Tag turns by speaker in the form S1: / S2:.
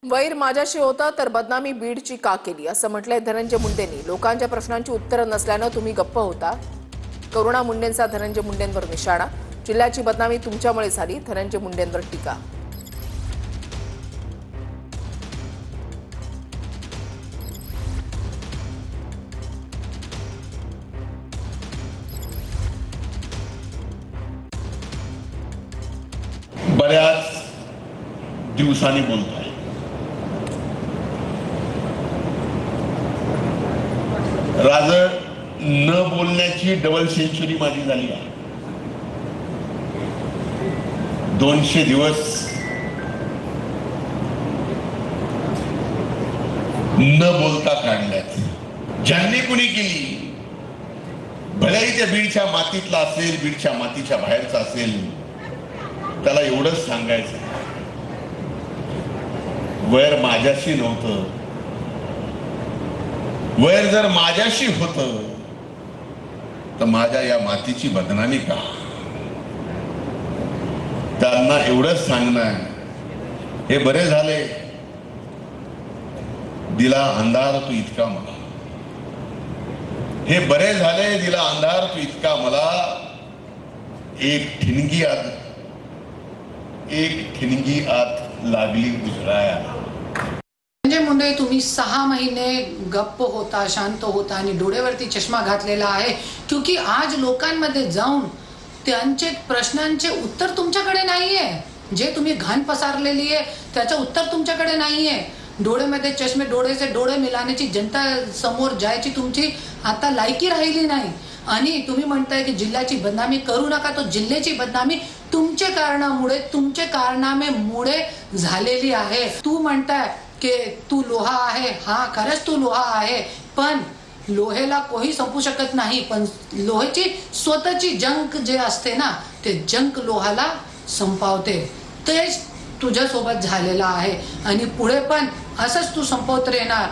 S1: वैर माझ्याशी होतं तर बदनामी बीडची का केली असं म्हटलंय धनंजय मुंडेंनी। लोकांच्या प्रश्नांची उत्तरं नसल्यानं तुम्ही गप्प होता। करुणा मुंडेंचा धनंजय मुंडेंवर निशाणा। जिल्ह्याची बदनामी तुमच्यामुळे झाली, धनंजय मुंडेंवर टीका।
S2: बऱ्याच दिवसांनी बोलतोय। राजळ न बोलण्याची डबल सेंचुरी माझी झाली आहे। 200 दिवस न बोलता काढल्यात। ज्यांनी कुणी केली, भलेही त्या बीडच्या मातीतला असेल, बीडच्या मातीच्या बाहेरचा असेल, त्याला एवढंच सांगायचं, वैर माझ्याशी नव्हतं। वैर जर माझ्याशी होतं तर माझ्या या मातीची बदनामी का? त्यांना एवढंच सांगणं, हे बरे झाले दिला अंधार तू इतका मला। हे बरे झाले दिला अंधार तू इतका मला। एक ठिणगी आत लागली उजळाया।
S3: धनंजय मुंडे, तुम्ही 6 महिने गप्प होता, शांत होता आणि डोळ्यावरती चष्मा घातलेला आहे, क्योंकि आज लोकांमध्ये जाऊन त्यांचे प्रश्नांचे उत्तर तुमच्याकडे नाहीये। जे तुम्ही घाण पसारलेली आहे त्याचं उत्तर तुमच्याकडे नाहीये। डोळ्यामध्ये चष्मे, डोळ्याचे डोळे मिळाण्याची, जनता समोर जायची तुमची आता लायकी राहिली नाही। आणि तुम्ही म्हणताय की जिल्ह्याची बदनामी करू नका, तो जिल्ह्याची बदनामी तुमच्या कारणामुळे, तुमचे कारनामेमुळे झालेली आहे। तू म्हणताय की तू लोहा आहे, हा खरंच तू लोहा आहे, पण लोहेला कोही संपू शकत नाही, पण लोहाची स्वतःची जंक जे असते ना, ते जंक लोहाला संपवते। तेच तुझ्यासोबत झालेलं आहे आणि पुढे पण असंच तू संपवत राहणार।